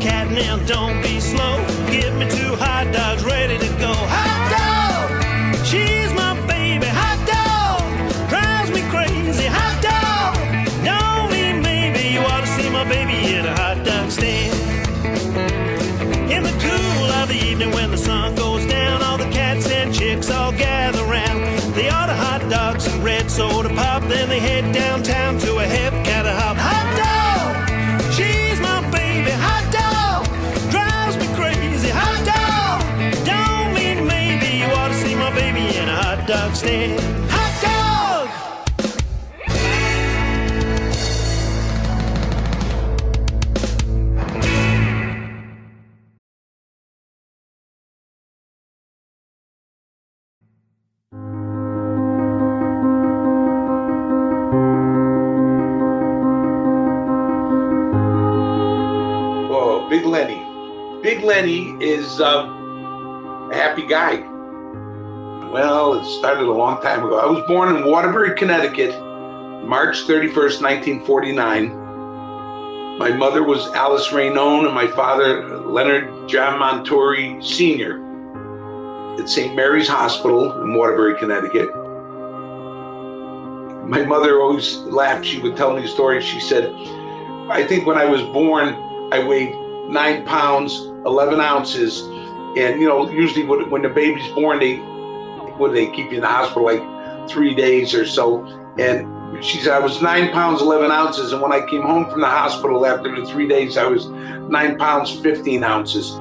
cat, now don't be slow. Give me 2 hot dogs ready to go. Hot dog, she's my baby. Hot dog, drives me crazy. Hot dog, don't mean maybe you ought to see my baby at a hot dog stand. In the cool of the evening when the sun goes down, all the cats and chicks all gather round. They order hot dogs and red soda pop, then they head downtown to a hep cat hop. Hot dog, she's my baby. Hot dog, drives me crazy. Hot dog, don't mean maybe you ought to see my baby in a hot dog stand. Hot dog! Big Lenny. Big Lenny is a happy guy. Well, it started a long time ago. I was born in Waterbury, Connecticut, March 31st, 1949. My mother was Alice Raynone and my father, Leonard John Montuori Sr. at St. Mary's Hospital in Waterbury, Connecticut. My mother always laughed. She would tell me a story. She said, I think when I was born, I weighed 9 pounds, 11 ounces. And, you know, usually when the baby's born, they keep you in the hospital like 3 days or so. And she said, I was 9 pounds, 11 ounces. And when I came home from the hospital after the 3 days, I was 9 pounds, 15 ounces.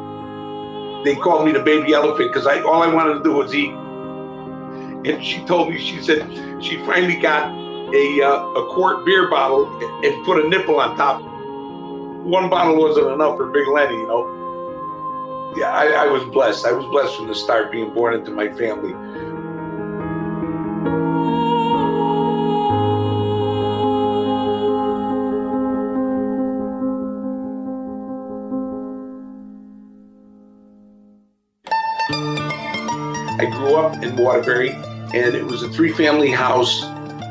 They called me the baby elephant because all I wanted to do was eat. And she told me, she said, she finally got a quart beer bottle and put a nipple on top. One bottle wasn't enough for Big Lenny, you know. Yeah, I was blessed. I was blessed from the start being born into my family. I grew up in Waterbury, and it was a 3-family house.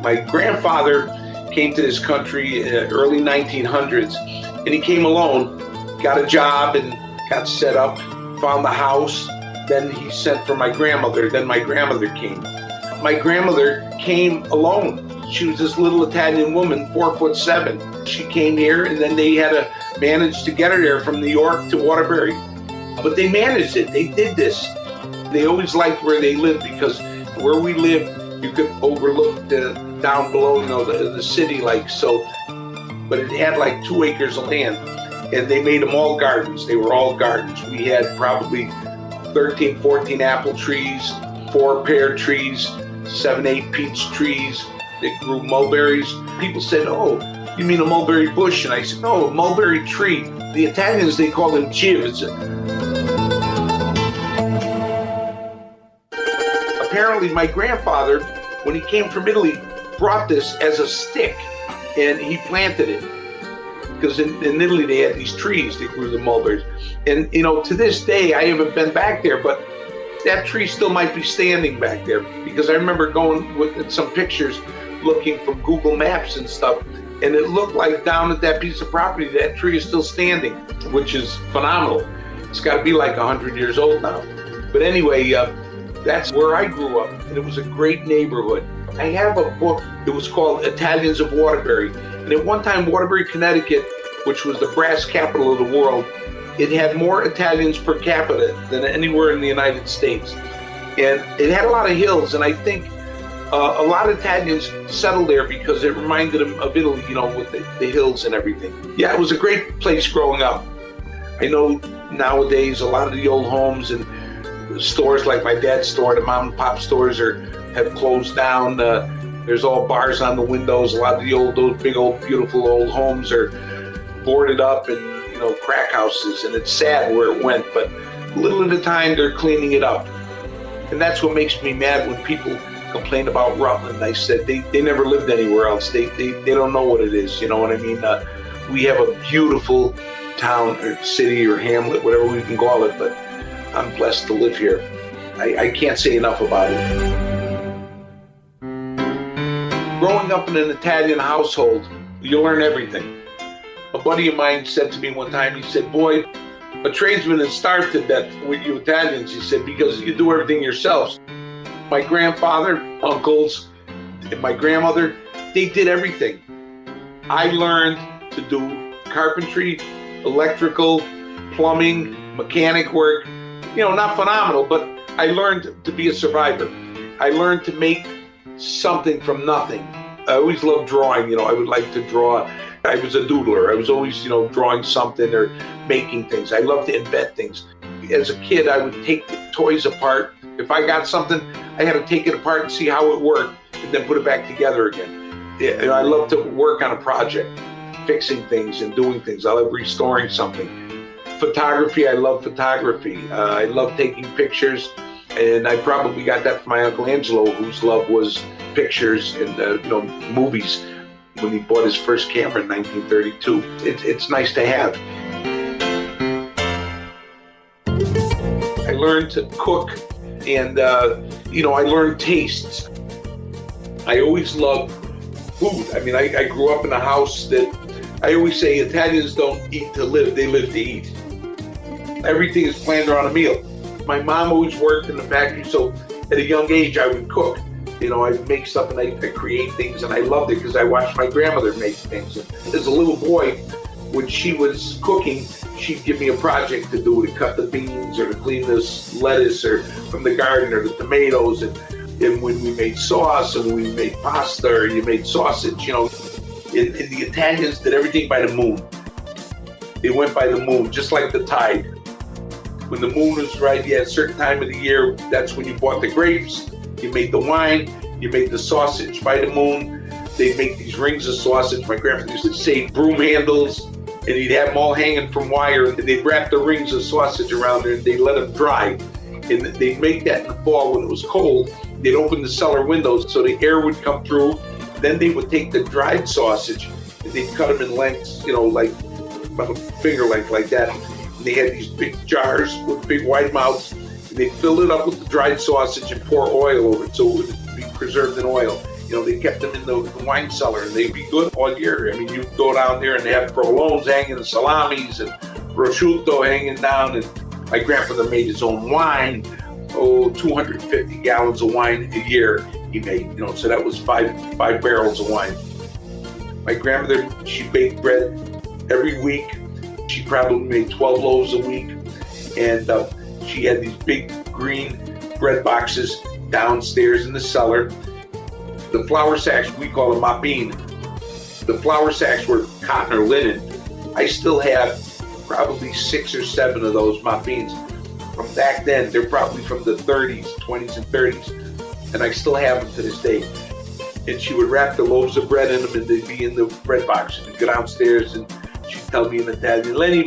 My grandfather came to this country in the early 1900s. And he came alone, got a job and got set up, found the house. Then he sent for my grandmother. Then my grandmother came. My grandmother came alone. She was this little Italian woman, 4'7". She came here and then they had to manage to get her there from New York to Waterbury. But they managed it. They did this. They always liked where they lived because where we lived, you could overlook the down below, you know, the city like so. But it had like 2 acres of land, and they made them all gardens. They were all gardens. We had probably 13, 14 apple trees, 4 pear trees, 7, 8 peach trees. They grew mulberries. People said, oh, you mean a mulberry bush? And I said, no, a mulberry tree. The Italians, they call them chives. Apparently, my grandfather, when he came from Italy, brought this as a stick. And he planted it because in Italy they had these trees that grew the mulberries. And, you know, to this day, I haven't been back there, but that tree still might be standing back there because I remember going with some pictures looking from Google Maps and stuff. And it looked like down at that piece of property, that tree is still standing, which is phenomenal. It's got to be like 100 years old now. But anyway, that's where I grew up. And it was a great neighborhood. I have a book, it was called Italians of Waterbury. And at one time, Waterbury, Connecticut, which was the brass capital of the world, it had more Italians per capita than anywhere in the United States. And it had a lot of hills, and I think a lot of Italians settled there because it reminded them of Italy, you know, with the hills and everything. Yeah, it was a great place growing up. I know nowadays a lot of the old homes and stores like my dad's store, the mom and pop stores have closed down. There's all bars on the windows. A lot of those big old beautiful old homes are boarded up and, you know, crack houses, and it's sad where it went, but little at a time they're cleaning it up. And that's what makes me mad when people complain about Rutland. I said they never lived anywhere else. They don't know what it is, you know what I mean? We have a beautiful town or city or hamlet, whatever we can call it, but I'm blessed to live here. I can't say enough about it. Growing up in an Italian household, you learn everything. A buddy of mine said to me one time, he said, boy, a tradesman is starved to death with you Italians, he said, because you do everything yourselves. My grandfather, uncles, and my grandmother, they did everything. I learned to do carpentry, electrical, plumbing, mechanic work. You know, not phenomenal, but I learned to be a survivor. I learned to make something from nothing. I always loved drawing, you know, I would like to draw. I was a doodler. I was always, you know, drawing something or making things. I loved to invent things. As a kid, I would take the toys apart. If I got something, I had to take it apart and see how it worked and then put it back together again. Yeah, I love to work on a project, fixing things and doing things. I love restoring something. Photography, I love photography. I love taking pictures, and I probably got that from my Uncle Angelo, whose love was pictures and you know, movies. When he bought his first camera in 1932, it's nice to have. I learned to cook, and you know, I learned tastes. I always loved food. I mean, I grew up in a house that I always say Italians don't eat to live, they live to eat. Everything is planned around a meal. My mom always worked in the factory, so at a young age I would cook. You know, I'd make stuff and I create things, and I loved it because I watched my grandmother make things. And as a little boy, when she was cooking, she'd give me a project to do, to cut the beans or to clean this lettuce or from the garden or the tomatoes. And when we made sauce and when we made pasta or you made sausage, you know, and the Italians did everything by the moon. They went by the moon, just like the tide. When the moon was right, yeah, a certain time of the year, that's when you bought the grapes. You made the wine, you made the sausage by the moon. They'd make these rings of sausage. My grandfather used to say broom handles, and he'd have them all hanging from wire, and they'd wrap the rings of sausage around there, and they'd let them dry. And they'd make that in the fall when it was cold. They'd open the cellar windows so the air would come through. Then they would take the dried sausage, and they'd cut them in lengths, you know, like about a finger length like that. And they had these big jars with big wide mouths. They'd fill it up with the dried sausage and pour oil over it so it would be preserved in oil. You know, they kept them in the wine cellar, and they'd be good all year. I mean, you'd go down there and they have provolones hanging, and salamis and prosciutto hanging down. And my grandfather made his own wine. 250 gallons of wine a year he made. You know, so that was five barrels of wine. My grandmother, she baked bread every week. She probably made 12 loaves a week. And she had these big green bread boxes downstairs in the cellar. The flour sacks, we call them mapine. The flour sacks were cotton or linen. I still have probably 6 or 7 of those mapines from back then. They're probably from the 30s, 20s and 30s. And I still have them to this day. And she would wrap the loaves of bread in them, and they'd be in the bread box. And go downstairs, and she'd tell me in Italian, Lenny, and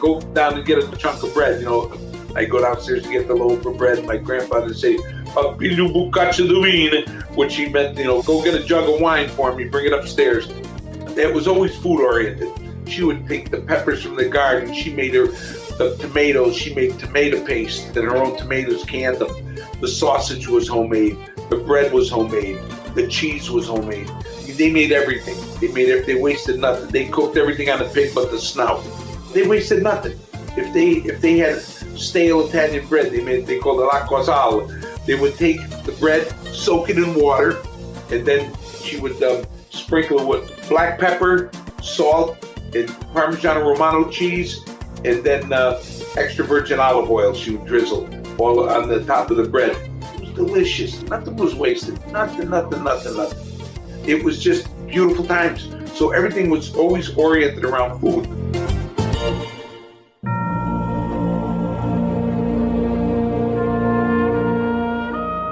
go down and get a chunk of bread. You know, I go downstairs to get the loaf of bread. My grandfather would say, which he meant, you know, go get a jug of wine for me, bring it upstairs. It was always food oriented. She would take the peppers from the garden. She made the tomatoes. She made tomato paste, and her own tomatoes, canned them. The sausage was homemade. The bread was homemade. The cheese was homemade. They made everything. They wasted nothing. They cooked everything on the pig but the snout. They wasted nothing. If they had stale Italian bread, they called it l'acqua sal. They would take the bread, soak it in water, and then she would sprinkle it with black pepper, salt, and Parmigiano Romano cheese, and then extra virgin olive oil she would drizzle all on the top of the bread. It was delicious. Nothing was wasted. Nothing. It was just beautiful times. So everything was always oriented around food.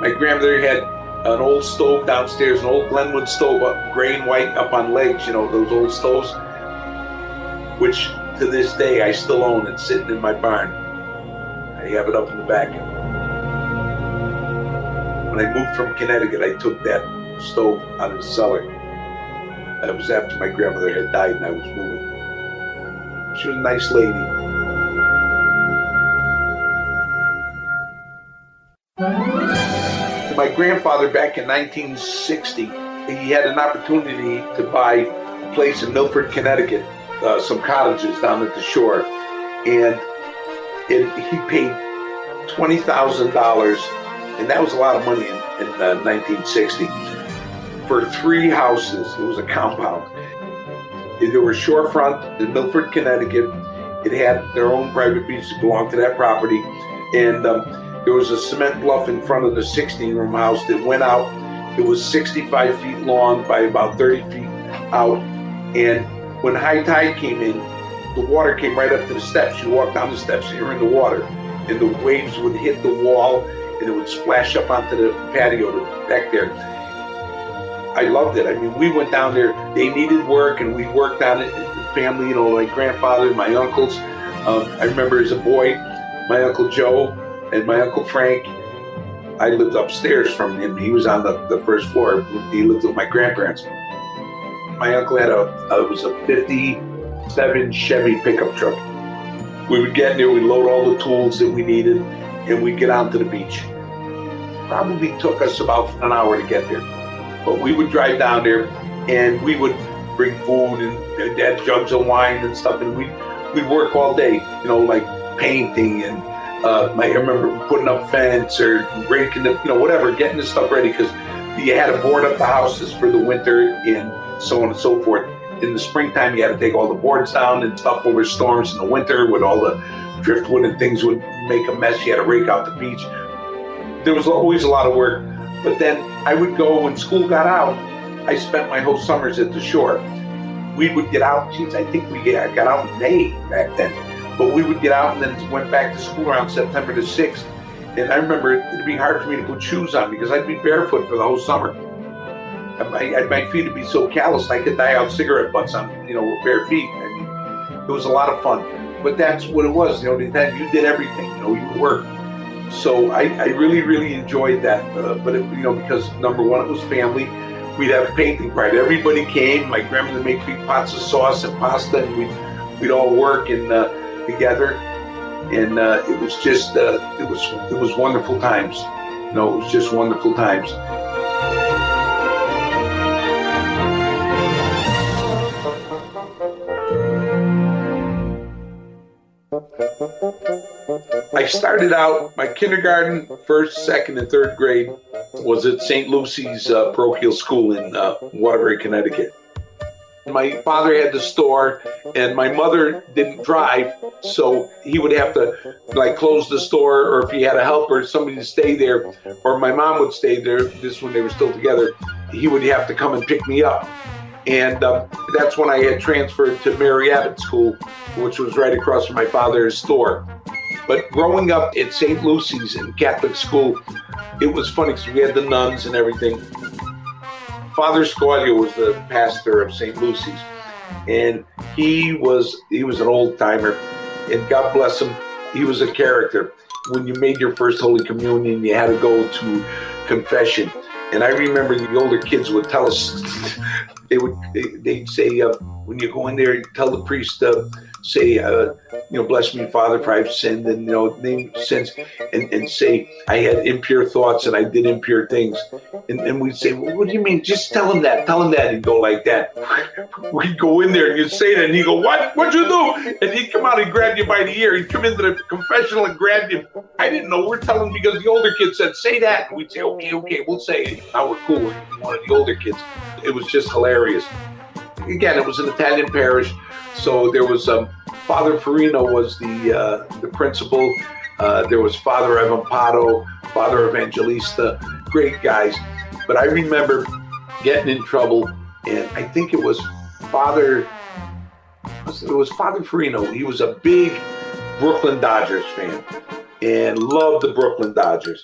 My grandmother had an old stove downstairs, an old Glenwood stove, gray and white, up on legs, you know, those old stoves, which to this day I still own. It's sitting in my barn. I have it up in the back. When I moved from Connecticut, I took that stove out of the cellar. That was after my grandmother had died and I was moving. She was a nice lady. My grandfather, back in 1960, he had an opportunity to buy place in Milford, Connecticut, some cottages down at the shore, and he paid $20,000, and that was a lot of money in 1960 for 3 houses. It was a compound. There was shorefront in Milford, Connecticut. It had their own private beach that belonged to that property, and there was a cement bluff in front of the 16-room house that went out. It was 65 feet long by about 30 feet out, and when high tide came in, the water came right up to the steps. You walk down the steps and you're in the water, and the waves would hit the wall and it would splash up onto the patio back there. I loved it. I mean, we went down there. They needed work, and we worked on it. The family, my grandfather, my uncles. I remember as a boy, my Uncle Joe and my Uncle Frank. I lived upstairs from him. He was on the first floor. He lived with my grandparents. My uncle had it was a 57 Chevy pickup truck. We would get in there, we'd load all the tools that we needed, and we'd get out to the beach. Probably took us about an hour to get there. But we would drive down there, and we would bring food and Dad jugs of wine and stuff, and we'd work all day, like painting, and I remember putting up fence or raking the, whatever, getting the stuff ready, because you had to board up the houses for the winter and so on and so forth. In the springtime, you had to take all the boards down and stuff over storms. In the winter, with all the driftwood and things would make a mess. You had to rake out the beach. There was always a lot of work. But then I would go, when school got out, I spent my whole summers at the shore. We would get out, I think we got out in May back then. But we would get out and then went back to school around September the 6th. And I remember it'd be hard for me to put shoes on because I'd be barefoot for the whole summer. My feet would be so calloused I could die out cigarette butts on, with bare feet. I mean, it was a lot of fun. But that's what it was, you did everything, you worked. So I really, really enjoyed that. But because number one, it was family. We'd have a painting party. Everybody came. My grandmother made big pots of sauce and pasta, and we'd all work together. And it was just, it was wonderful times. It was just wonderful times. I started out my kindergarten, first, second, and third grade was at St. Lucy's parochial school in Waterbury, Connecticut. My father had the store, and my mother didn't drive, so he would have to close the store, or if he had a helper, somebody to stay there, or my mom would stay there. This when they were still together, he would have to come and pick me up. And that's when I had transferred to Mary Abbott School, which was right across from my father's store. But growing up at St. Lucy's in Catholic school, it was funny because we had the nuns and everything. Father Scalia was the pastor of St. Lucy's, and he was an old timer, and God bless him, he was a character. When you made your first Holy Communion, you had to go to confession. And I remember the older kids would tell us, they'd say, when you go in there, tell the priest, say, bless me, Father, for I've sinned, and, name sins, and say, I had impure thoughts and I did impure things. And we'd say, well, what do you mean? Just tell him that. He'd go like that. We'd go in there and you'd say that, and he'd go, what'd you do? And he'd come out and grab you by the ear. He'd come into the confessional and grab you. I didn't know. We're telling him because the older kids said, say that. And we'd say, okay, we'll say it. Now we're cool with one of the older kids. It was just hilarious. Again, it was an Italian parish. So there was Father Farino was the principal. There was Father Evampato, Father Evangelista, great guys. But I remember getting in trouble, and I think it was Father Farino. He was a big Brooklyn Dodgers fan and loved the Brooklyn Dodgers.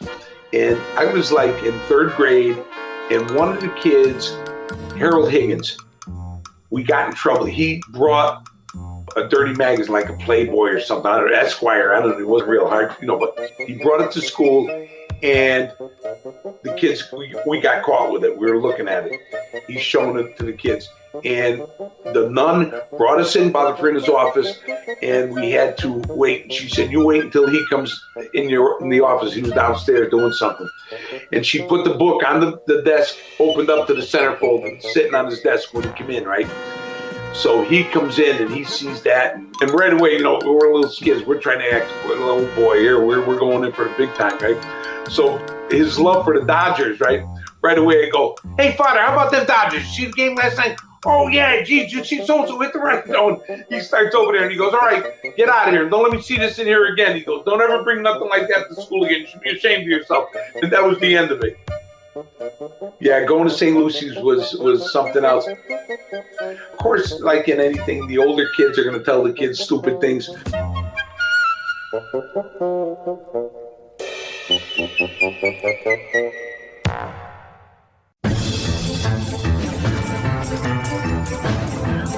And I was in third grade, and one of the kids, Harold Higgins, we got in trouble. He brought a dirty magazine, like a Playboy or something, or Esquire. I don't know. It wasn't real hard, but he brought it to school, and the kids, we got caught with it. We were looking at it. He's showing it to the kids. And the nun brought us in Father Farino's office, and we had to wait. She said, you wait until he comes in the office. He was downstairs doing something. And she put the book on the desk, opened up to the centerfold, and sitting on his desk when he came in, right? So he comes in and he sees that, and right away, you know, we're little kids. We're trying to act like a little boy here. We're going in for the big time, right? So his love for the Dodgers, right? Right away, I go, "Hey, Father, how about them Dodgers? You see the game last night? Oh yeah, geez, you see so hit the right zone." He starts over there and he goes, "All right, get out of here. Don't let me see this in here again." He goes, "Don't ever bring nothing like that to school again. You should be ashamed of yourself." And that was the end of it. Yeah, going to St. Lucy's was something else. Of course, like in anything, the older kids are going to tell the kids stupid things.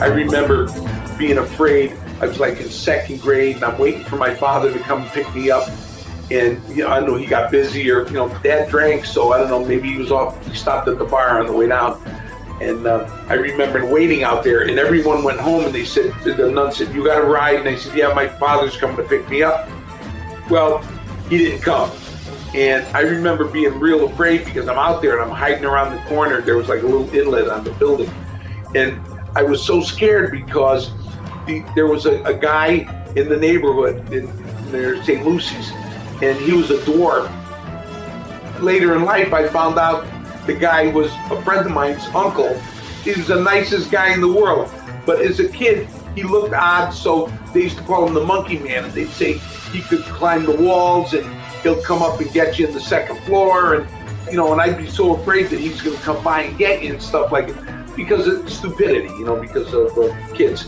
I remember being afraid. I was like in second grade, and I'm waiting for my father to come pick me up. And you know, I don't know, he got busy, or you know, Dad drank, so I don't know, maybe he was off. He stopped at the bar on the way down, and I remember waiting out there, and everyone went home, and they said, the nun said, "You got a ride?" And I said, "Yeah, my father's coming to pick me up." Well, he didn't come, and I remember being real afraid because I'm out there and I'm hiding around the corner. There was like a little inlet on the building, and I was so scared because there was a guy in the neighborhood near St. Lucy's, and he was a dwarf. Later in life, I found out the guy was a friend of mine's uncle. He was the nicest guy in the world, but as a kid, he looked odd, so they used to call him the monkey man, and they'd say he could climb the walls and he'll come up and get you in the second floor, and you know, and I'd be so afraid that he's gonna come by and get you and stuff like it, because of stupidity, you know, because of kids.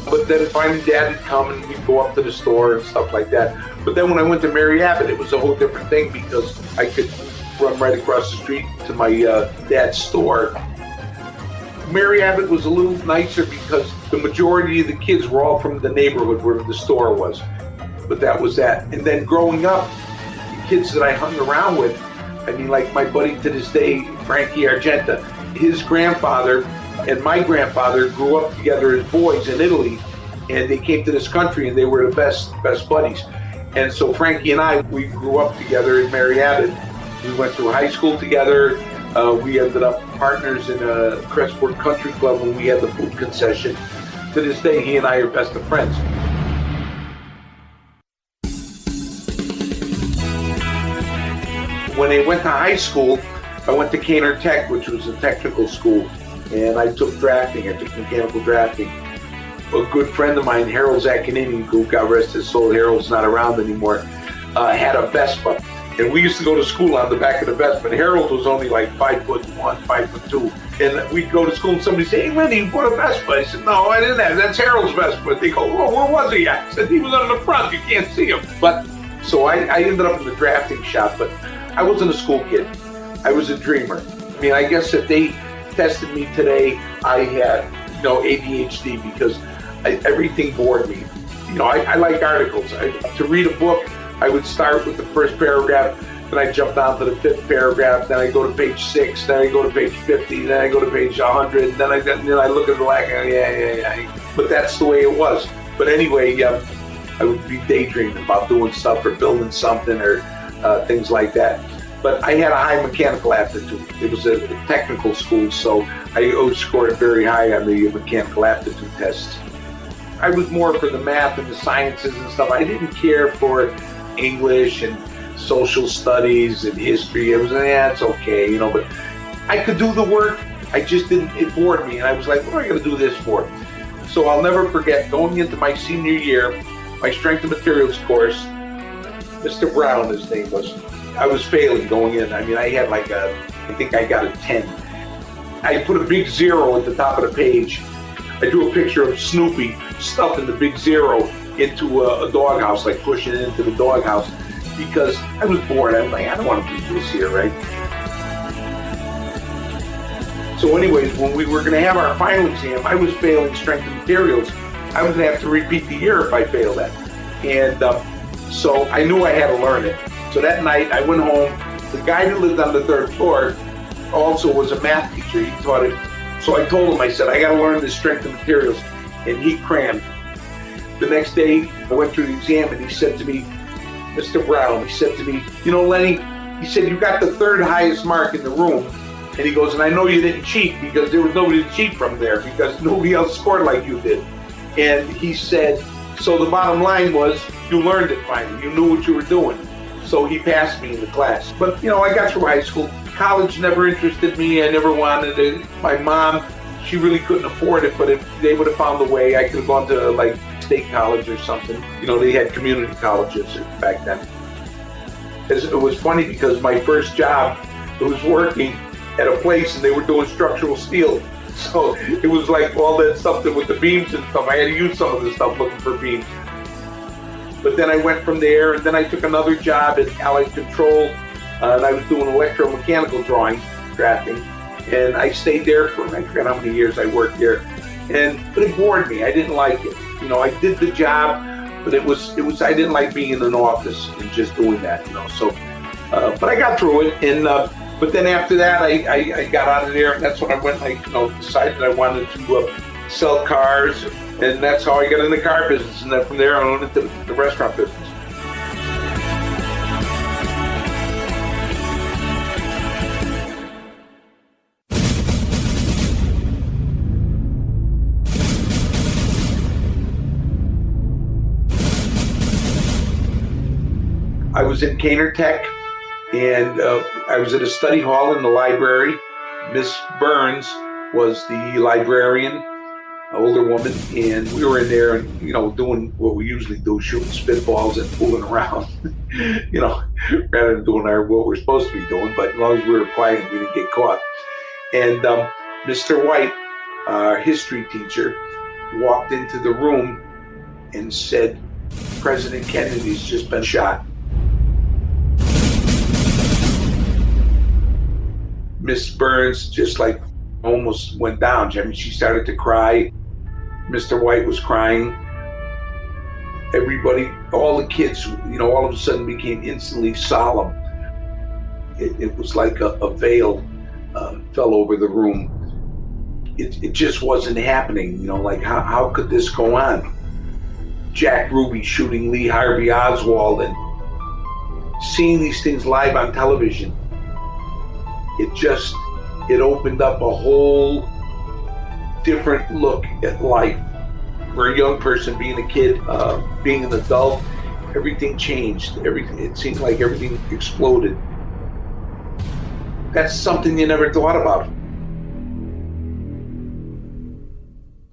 But then finally Dad would come and we'd go up to the store and stuff like that. But then when I went to Mary Abbott, it was a whole different thing because I could run right across the street to my dad's store. Mary Abbott was a little nicer because the majority of the kids were all from the neighborhood where the store was. But that was that. And then growing up, the kids that I hung around with, I mean, like my buddy to this day, Frankie Argenta, his grandfather and my grandfather grew up together as boys in Italy, and they came to this country and they were the best buddies. And so Frankie and I, we grew up together in Mary Abbott. We went through high school together. We ended up partners in a Crestport Country Club when we had the food concession. To this day, he and I are best of friends. When I went to high school, I went to Caner Tech, which was a technical school, and I took drafting. I took mechanical drafting. A good friend of mine, Harold Zaccanini, who got rest his soul, Harold's not around anymore, had a Vespa. And we used to go to school on the back of the Vespa. And Harold was only like 5'1", 5'2". And we'd go to school and somebody say, "Hey, Lenny, you bought a Vespa?" I said, "No, I didn't have. That's Harold's Vespa." They go, "Well, where was he at?" I said, "He was on the front. You can't see him." But so I ended up in the drafting shop, but I wasn't a school kid. I was a dreamer. I mean, I guess if they tested me today, I had, you know, ADHD because everything bored me. You know, I like articles. To read a book, I would start with the first paragraph, then I jump down to the fifth paragraph, then I go to page 6, then I go to page 50, then I go to page 100, then I look at the back and yeah. But that's the way it was. But anyway, I would be daydreaming about doing stuff or building something or things like that. But I had a high mechanical aptitude. It was a technical school, so I always scored very high on the mechanical aptitude tests. I was more for the math and the sciences and stuff. I didn't care for English and social studies and history. It was, it's okay, you know, but I could do the work. I just didn't, it bored me. And I was like, what am I going to do this for? So I'll never forget going into my senior year, my strength and materials course, Mr. Brown, his name was. I was failing going in. I mean, I had like I think I got a 10. I put a big 0 at the top of the page. I drew a picture of Snoopy stuffing the big 0 into a doghouse, like pushing it into the doghouse, because I was bored. I was like, I don't want to do this here, right? So anyways, when we were going to have our final exam, I was failing strength and materials. I was going to have to repeat the year if I failed that. And so I knew I had to learn it. So that night I went home. The guy who lived on the 3rd floor also was a math teacher. He taught it. So I told him, I said, I got to learn this strength and materials. And he crammed. The next day I went through the exam and he said to me, Mr. Brown, he said to me, you know, Lenny, he said, you got the 3rd highest mark in the room. And he goes, and I know you didn't cheat because there was nobody to cheat from there because nobody else scored like you did. And he said, so the bottom line was, you learned it finally. You knew what you were doing. So he passed me in the class. But, you know, I got through high school. College never interested me. I never wanted it. My mom, she really couldn't afford it, but if they would have found a way, I could have gone to, like, state college or something. You know, they had community colleges back then. It was funny because my first job, it was working at a place and they were doing structural steel. So it was like all that stuff that with the beams and stuff. I had to use some of the stuff looking for beams. But then I went from there, and then I took another job at Allied Control, and I was doing electromechanical drawing, drafting, and I stayed there for, I forgot how many years I worked there, but it bored me. I didn't like it. You know, I did the job, but it was I didn't like being in an office and just doing that, you know. So, but I got through it, and but then after that, I got out of there, and that's when I went, decided I wanted to sell cars. And that's how I got in the car business. And then from there, I went into the restaurant business. I was in Caner Tech, and I was at a study hall in the library. Miss Burns was the librarian, older woman, and we were in there and, you know, doing what we usually do, shooting spitballs and fooling around, you know, rather than doing what we're supposed to be doing. But as long as we were quiet and we didn't get caught. And Mr. White, our history teacher, walked into the room and said, President Kennedy's just been shot. Miss Burns just like almost went down. I mean, she started to cry. Mr. White was crying. Everybody, all the kids, you know, all of a sudden became instantly solemn. It was like a veil fell over the room. It just wasn't happening, you know, like how could this go on? Jack Ruby shooting Lee Harvey Oswald and seeing these things live on television. It opened up a whole different look at life. For a young person, being a kid, being an adult, everything changed. It seemed like everything exploded. That's something you never thought about.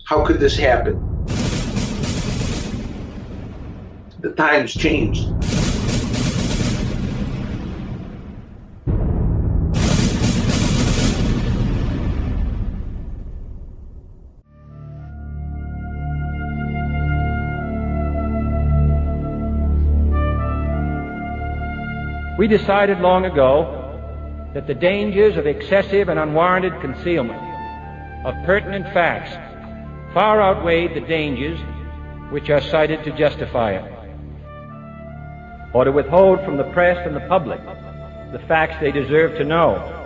How could this happen? The times changed. We decided long ago that the dangers of excessive and unwarranted concealment of pertinent facts far outweighed the dangers which are cited to justify it, or to withhold from the press and the public the facts they deserve to know.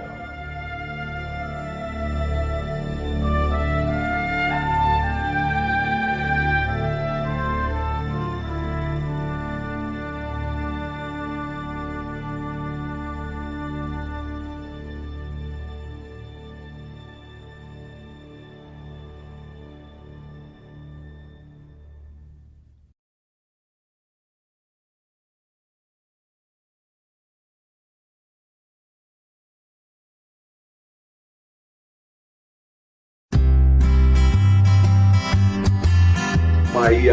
My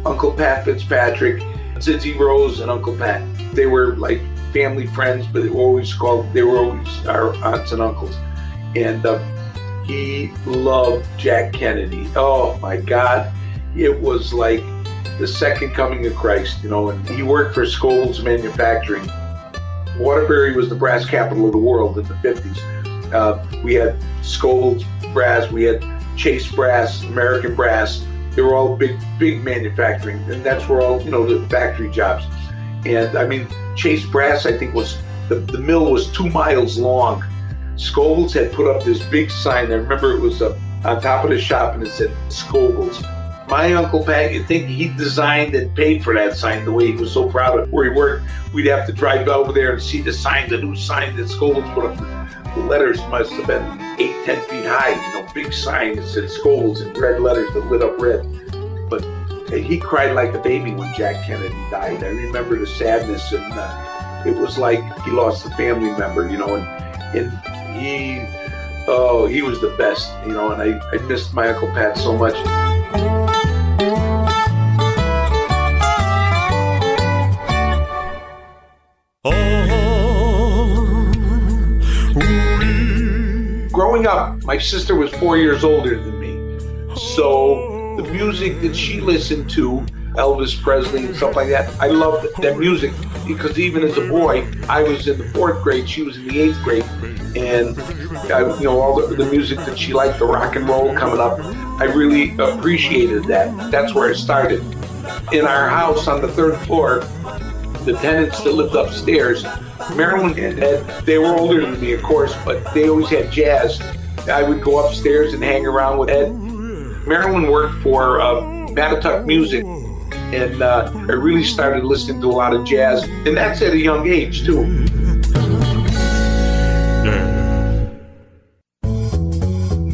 Uncle Pat Fitzpatrick, Zizi Rose, and Uncle Pat, they were like family friends, but they were always our aunts and uncles. And he loved Jack Kennedy. Oh my God, it was like the second coming of Christ, you know. And he worked for Scoles Manufacturing. Waterbury was the brass capital of the world in the 50s. We had Scoles Brass, we had Chase Brass, American Brass. They were all big manufacturing, and that's where all, you know, the factory jobs. And I mean, Chase Brass, I think, was the mill was 2 miles long. Scobles had put up this big sign. I remember it was on top of the shop, and it said Scobles. My Uncle Pat, you'd think he designed and paid for that sign, the way he was so proud of where he worked. We'd have to drive over there and see the sign, the new sign that Scobles put up. The letters must have been 8-10 feet high, big sign that said Scholes in red letters that lit up red. But he cried like a baby when Jack Kennedy died. I remember the sadness, and it was like he lost a family member, and he was the best, and I missed my Uncle Pat so much. Growing up, my sister was 4 years older than me, so the music that she listened to, Elvis Presley and stuff like that, I loved that music, because even as a boy, I was in the 4th grade, she was in the 8th grade, and all the music that she liked, the rock and roll coming up, I really appreciated that. That's where it started. In our house on the 3rd floor, the tenants that lived upstairs, Marilyn and Ed, they were older than me, of course, but they always had jazz. I would go upstairs and hang around with Ed. Marilyn worked for Matatuck Music, and I really started listening to a lot of jazz, and that's at a young age, too.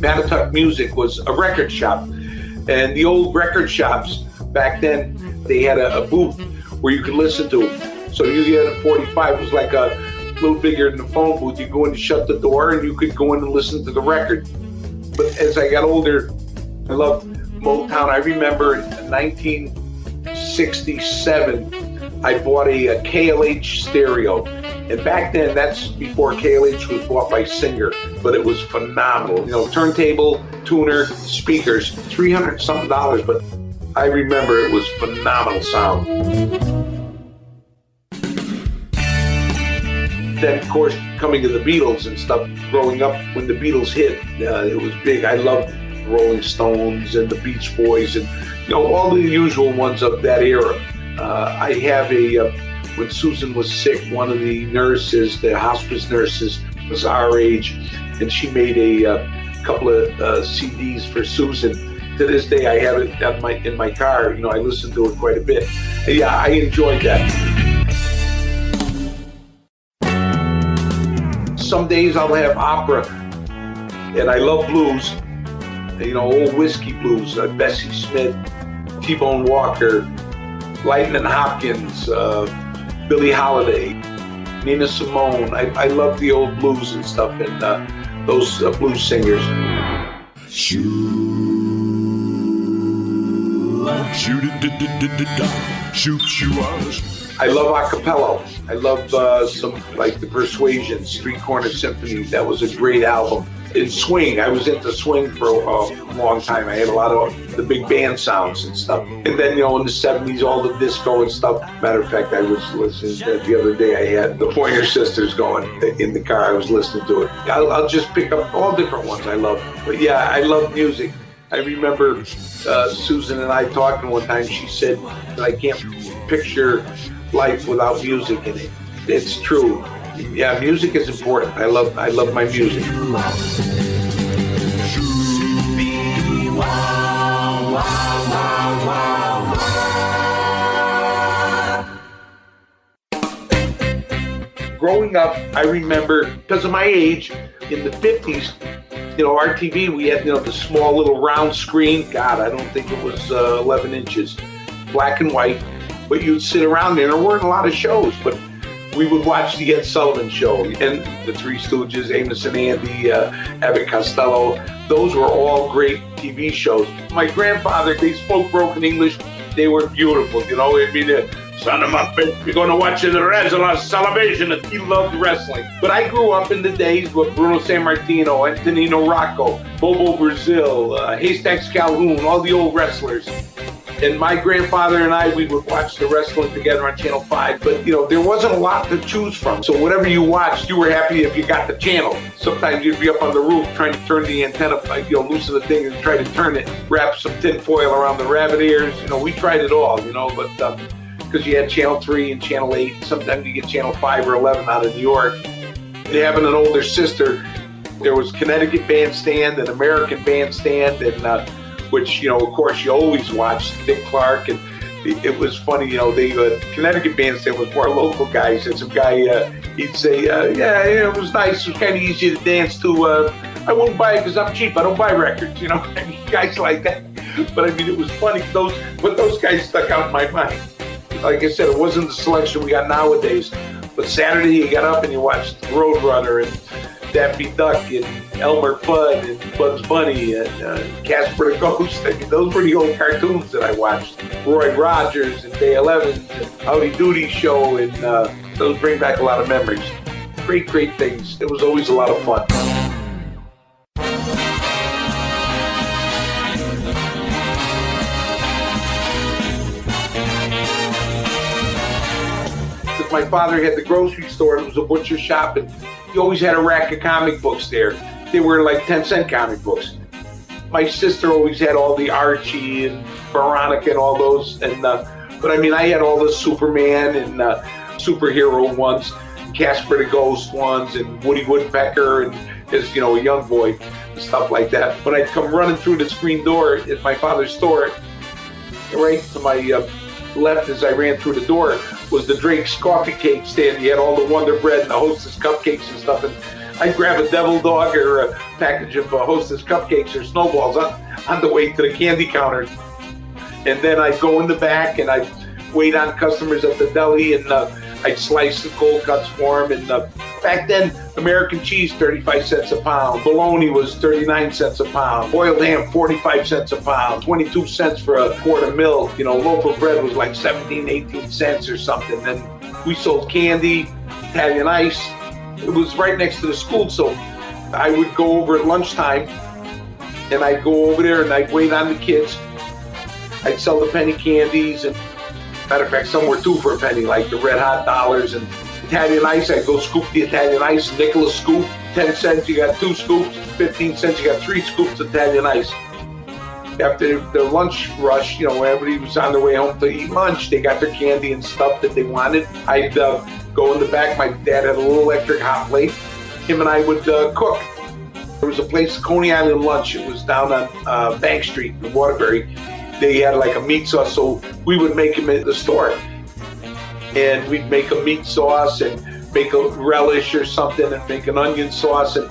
Matatuck Music was a record shop, and the old record shops back then, they had a booth where you could listen to them. So you get a 45, it was like a little bigger than the phone booth. You go in and shut the door, and you could go in and listen to the record. But as I got older, I loved Motown. I remember in 1967, I bought a KLH stereo. And back then, that's before KLH was bought by Singer, but it was phenomenal. Turntable, tuner, speakers, $300-something, but I remember it was phenomenal sound. Then, of course, coming to the Beatles and stuff, growing up when the Beatles hit, it was big. I loved Rolling Stones and the Beach Boys and, all the usual ones of that era. I have when Susan was sick, one of the nurses, the hospice nurses, was our age, and she made a couple of CDs for Susan. To this day, I have it in my car. I listen to it quite a bit. Yeah, I enjoyed that. Some days I'll have opera, and I love blues, old whiskey blues, Bessie Smith, T-Bone Walker, Lightning Hopkins, Billie Holiday, Nina Simone. I love the old blues and stuff, and those blues singers. I love a cappella. I love some, like the Persuasion, Street Corner Symphony. That was a great album. In swing, I was into swing for a long time. I had a lot of the big band sounds and stuff. And then, in the 70s, all the disco and stuff. Matter of fact, I was listening the other day. I had the Pointer Sisters going in the car. I was listening to it. I'll just pick up all different ones I love. But yeah, I love music. I remember Susan and I talking one time. She said that I can't picture life without music in it. It's true. Yeah, music is important. I love my music. Growing up, I remember, because of my age, in the 50s, our TV, we had, the small little round screen. God, I don't think it was 11 inches, black and white. But you'd sit around there. There weren't a lot of shows, but we would watch the Ed Sullivan Show and the Three Stooges, Amos and Andy, Abbott Costello. Those were all great TV shows. My grandfather, they spoke broken English. They were beautiful, It'd be the son of a bitch, you're going to watch the wrestling celebration. And he loved wrestling. But I grew up in the days with Bruno Sammartino, Antonino Rocco, Bobo Brazil, Haystacks Calhoun, all the old wrestlers. And my grandfather and I, we would watch the wrestling together on Channel 5, but there wasn't a lot to choose from. So whatever you watched, you were happy if you got the channel. Sometimes you'd be up on the roof trying to turn the antenna, loosen the thing and try to turn it, wrap some tin foil around the rabbit ears. We tried it all, but because you had Channel 3 and Channel 8, sometimes you get Channel 5 or 11 out of New York. And having an older sister, there was Connecticut Bandstand and American Bandstand, and which, of course, you always watched Dick Clark. And it was funny, the Connecticut Bandstand was more local guys. And some guy, he'd say, yeah, it was nice. It was kind of easy to dance to. I won't buy it because I'm cheap. I don't buy records, you know. I mean, guys like that. But I mean, it was funny. Those guys stuck out in my mind. Like I said, it wasn't the selection we got nowadays. But Saturday, you got up and you watched Roadrunner and Daffy Duck and Elmer Fudd and Bugs Bunny and Casper the Ghost. I mean, those were the old cartoons that I watched. Roy Rogers and Dale Evans and Howdy Doody Show, and those bring back a lot of memories. Great, great things. It was always a lot of fun. My father had the grocery store, and it was a butcher shop, and he always had a rack of comic books there. They were like 10-cent comic books. My sister always had all the Archie and Veronica and all those, and but I mean, I had all the Superman and superhero ones, Casper the Ghost ones, and Woody Woodpecker, and as you know, a young boy, and stuff like that. When I'd come running through the screen door at my father's store, right to my left as I ran through the door was the Drake's coffee cake stand. You had all the Wonder Bread and the Hostess cupcakes and stuff, and I'd grab a Devil Dog or a package of Hostess cupcakes or Snowballs on the way to the candy counter, and then I'd go in the back and I'd wait on customers at the deli, and I'd slice the cold cuts for them. And back then, American cheese 35 cents a pound, bologna was 39 cents a pound, boiled ham 45 cents a pound, 22 cents for a quart of milk. You know, loaf of bread was like 17, 18 cents or something. Then we sold candy, Italian ice. It was right next to the school, so I would go over at lunchtime, and I'd go over there and I'd wait on the kids. I'd sell the penny candies, and matter of fact, some were 2 for a penny, like the Red Hot Dollars and Italian ice. I'd go scoop the Italian ice, nickel a scoop. 10 cents, you got 2 scoops. 15 cents, you got 3 scoops of Italian ice. After the lunch rush, you know, everybody was on their way home to eat lunch. They got their candy and stuff that they wanted. I'd go in the back. My dad had a little electric hot plate. Him and I would cook. There was a place, Coney Island Lunch. It was down on Bank Street in Waterbury. They had like a meat sauce, so we would make them at the store. And we'd make a meat sauce and make a relish or something and make an onion sauce. And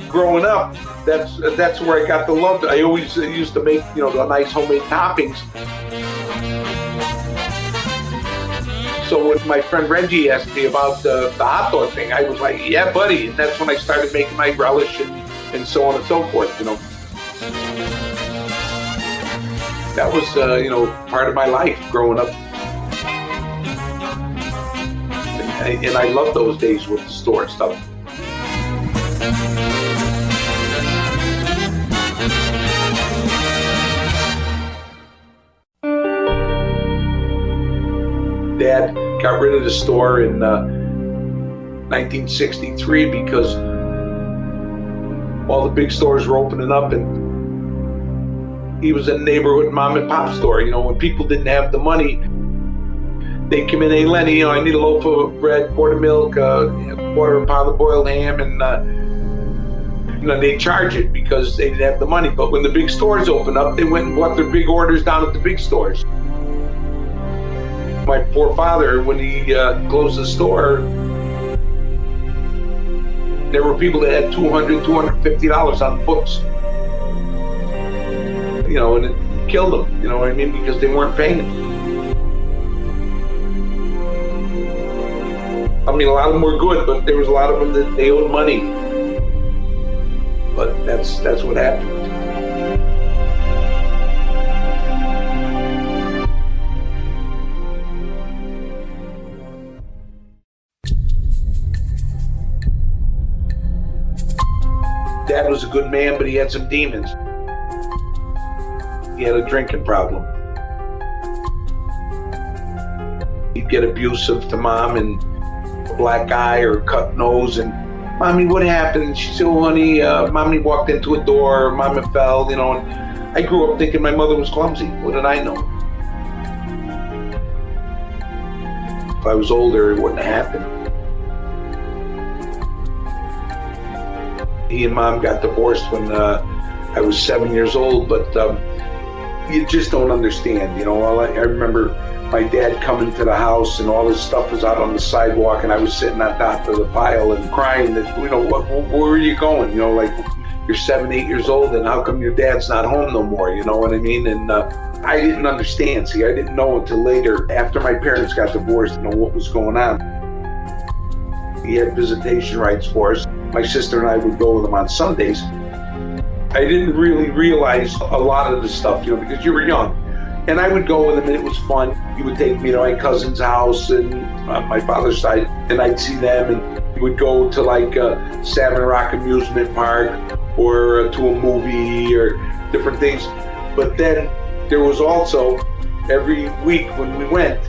growing up, that's where I got the love. I always used to make, you know, the nice homemade toppings. So when my friend Reggie asked me about the hot dog thing, I was like, yeah, buddy. And that's when I started making my relish and so on and so forth, you know. That was, you know, part of my life growing up. And I love those days with the store and stuff. Dad got rid of the store in 1963 because all the big stores were opening up, and he was a neighborhood mom and pop store. You know, when people didn't have the money, they come in, hey, Lenny, you know, I need a loaf of bread, quart of milk, quarter of a pound of boiled ham, and you know, they charge it because they didn't have the money. But when the big stores opened up, they went and bought their big orders down at the big stores. My poor father, when he closed the store, there were people that had $200, $250 on the books. You know, and it killed them, you know what I mean, because they weren't paying. I mean, a lot of them were good, but there was a lot of them that they owed money. But that's what happened. Dad was a good man, but he had some demons. He had a drinking problem. He'd get abusive to Mom, and a black eye or a cut nose, and Mommy, what happened? And she said, oh, honey, Mommy walked into a door, Mama fell, you know, and I grew up thinking my mother was clumsy. What did I know? If I was older, it wouldn't have happened. He and Mom got divorced when I was 7 years old, but you just don't understand, you know. I remember my dad coming to the house and all his stuff was out on the sidewalk and I was sitting on top of the pile and crying that, where are you going? Like you're 7, 8 years old and how come your dad's not home no more? You know what I mean? And I didn't understand. See, I didn't know until later after my parents got divorced, what was going on. He had visitation rights for us. My sister and I would go with him on Sundays. I didn't really realize a lot of the stuff, because you were young. And I would go with him and it was fun. He would take me to my cousin's house and on my father's side, and I'd see them, and we would go to like Salmon Rock Amusement Park or to a movie or different things. But then there was also, every week when we went,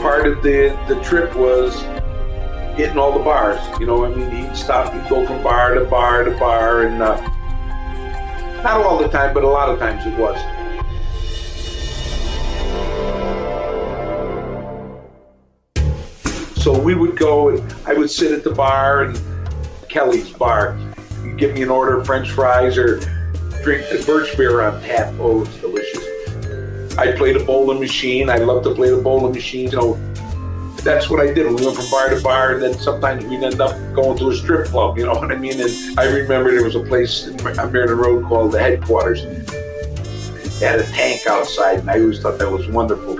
part of the trip was hitting all the bars. He'd stop, he'd go from bar to bar to bar, and not all the time, but a lot of times it was. So we would go and I would sit at the bar, and Kelly's bar. You'd give me an order of French fries or drink the birch beer on tap. Oh, it's delicious. I played a bowling machine. I love to play the bowling machine. That's what I did. We went from bar to bar, and then sometimes we'd end up going to a strip club, you know what I mean? And I remember there was a place on Meriden Road called the Headquarters. It had a tank outside, and I always thought that was wonderful.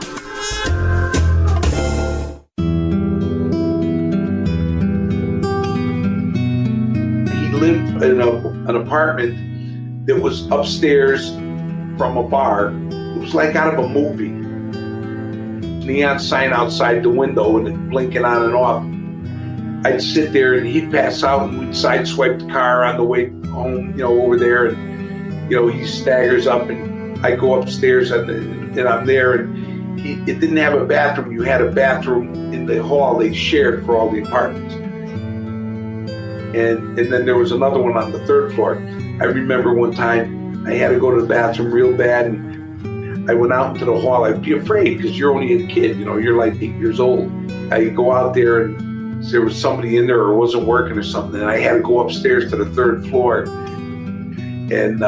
Lived in an apartment that was upstairs from a bar. It was like out of a movie. Neon sign outside the window and it blinking on and off. I'd sit there and he'd pass out and we'd sideswipe the car on the way home, over there, and he staggers up and I go upstairs and I'm there, and it didn't have a bathroom. You had a bathroom in the hall they shared for all the apartments. And then there was another one on the 3rd floor. I remember one time I had to go to the bathroom real bad, and I went out into the hall. I'd be afraid because you're only a kid, you're like 8 years old. I go out there and there was somebody in there or wasn't working or something, and I had to go upstairs to the 3rd floor. And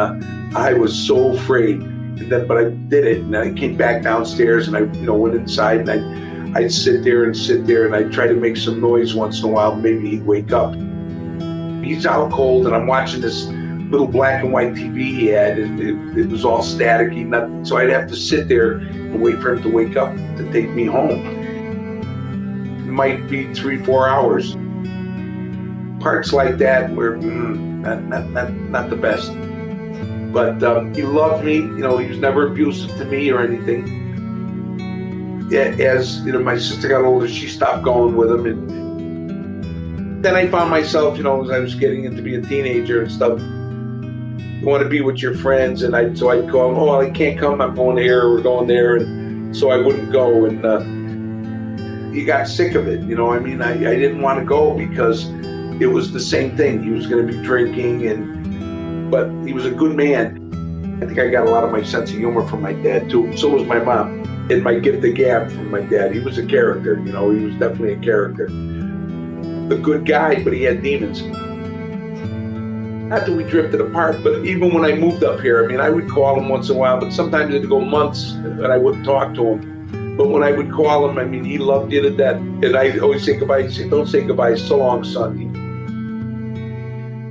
I was so afraid. But I did it, and then I came back downstairs and I went inside, and I'd sit there and I'd try to make some noise once in a while. Maybe he'd wake up. He's out cold, and I'm watching this little black and white TV he had. It was all staticky, so I'd have to sit there and wait for him to wake up to take me home. It might be 3-4 hours. Parts like that were not the best. But he loved me. He was never abusive to me or anything. As my sister got older, she stopped going with him, and then I found myself, as I was getting into being a teenager and stuff, you want to be with your friends, and so I'd call him, oh, I can't come, I'm going here, we're going there, and so I wouldn't go, and he got sick of it, I didn't want to go because it was the same thing. He was going to be drinking, but he was a good man. I think I got a lot of my sense of humor from my dad too. So was my mom, and my gift of gab from my dad. He was a character, he was definitely a character. A good guy, but he had demons. Not that we drifted apart, but even when I moved up here, I would call him once in a while, but sometimes it'd go months and I wouldn't talk to him. But when I would call him, he loved you to death. And I'd always say goodbye. He'd say, don't say goodbye, so long, son.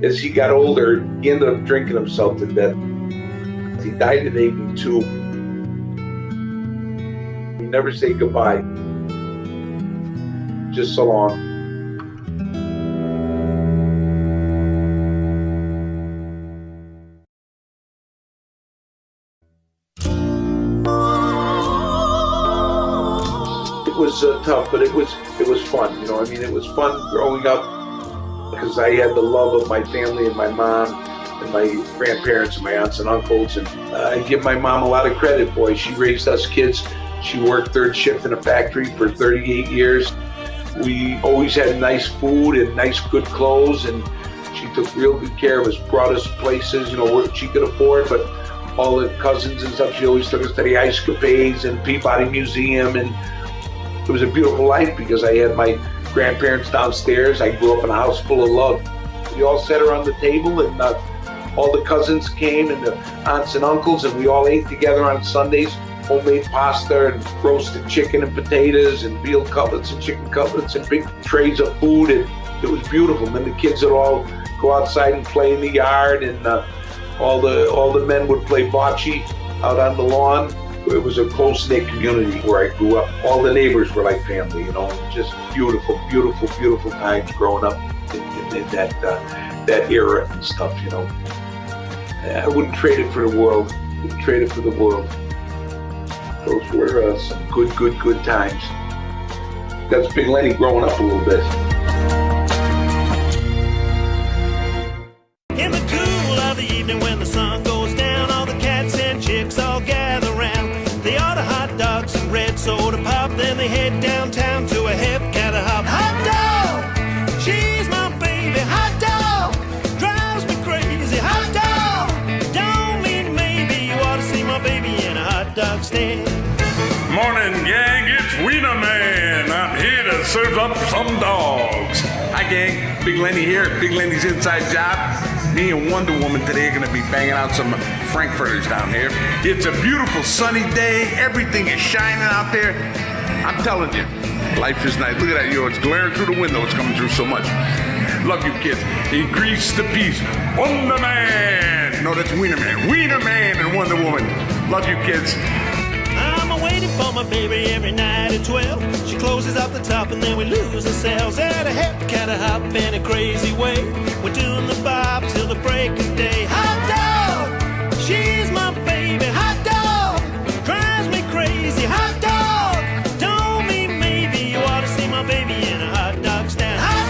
As he got older, he ended up drinking himself to death. He died at 82. He never said goodbye. Just so long. It was tough, but it was fun. It was fun growing up because I had the love of my family and my mom and my grandparents and my aunts and uncles. And I give my mom a lot of credit, boy. She raised us kids. She worked 3rd shift in a factory for 38 years. We always had nice food and nice, good clothes, and she took real good care of us, brought us places, what she could afford, but all the cousins and stuff, she always took us to the Ice Capades and Peabody Museum, and it was a beautiful life because I had my grandparents downstairs. I grew up in a house full of love. We all sat around the table, and all the cousins came, and the aunts and uncles, and we all ate together on Sundays. homemade pasta and roasted chicken and potatoes and veal cutlets and chicken cutlets and big trays of food, and it was beautiful. And then the kids would all go outside and play in the yard, and all the men would play bocce out on the lawn. It was a close-knit community where I grew up. All the neighbors were like family, just beautiful, beautiful, beautiful times growing up in that era and stuff, I wouldn't trade it for the world. Wouldn't trade it for the world. Those were some good times. That's Big Lenny growing up a little bit. In the cool of the evening when the sun goes down, all the cats and chicks all gather round. They order hot dogs and red soda pop, then they head downtown to a hep-cat hop. Hot dog, she's my baby. Hot dog, drives me crazy. Hot dog, don't mean maybe you ought to see my baby in a hot dog stand. Morning, gang, it's Wiener Man. I'm here to serve up some dogs. Hi, gang. Big Lenny here. Big Lenny's Inside Job. Me and Wonder Woman today are going to be banging out some frankfurters down here. It's a beautiful sunny day. Everything is shining out there. I'm telling you, life is nice. Look at that, it's glaring through the window. It's coming through so much. Love you, kids. Increase the peace. Wonder Man. No, that's Wiener Man. Wiener Man and Wonder Woman. Love you, kids. I'm waiting for my baby every night at 12. She closes up the top and then we lose ourselves at a hep-cat hop in a crazy way. We're doing the bob till the break of day. Hot dog, she's my baby. Hot dog, drives me crazy. Hot dog, don't mean maybe you ought to see my baby in a hot dog stand. Hot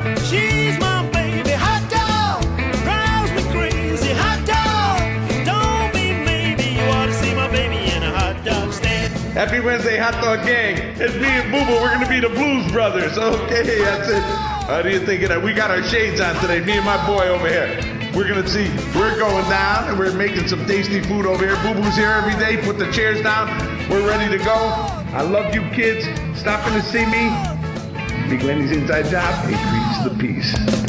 dog, she's my baby. Hot dog, drives me crazy. Hot dog, don't mean maybe you ought to see my baby in a hot dog stand. Happy Wednesday, Hot Dog Gang. It's me and Boo Boo. We're going to be the Blues Brothers. Okay, that's it. How do you think of that? We got our shades on today, me and my boy over here. We're going to see, we're going down and we're making some tasty food over here. Boo Boo's here every day. Put the chairs down. We're ready to go. I love you, kids. Stopping to see me. Big Lenny's Inside Job. Increase the peace.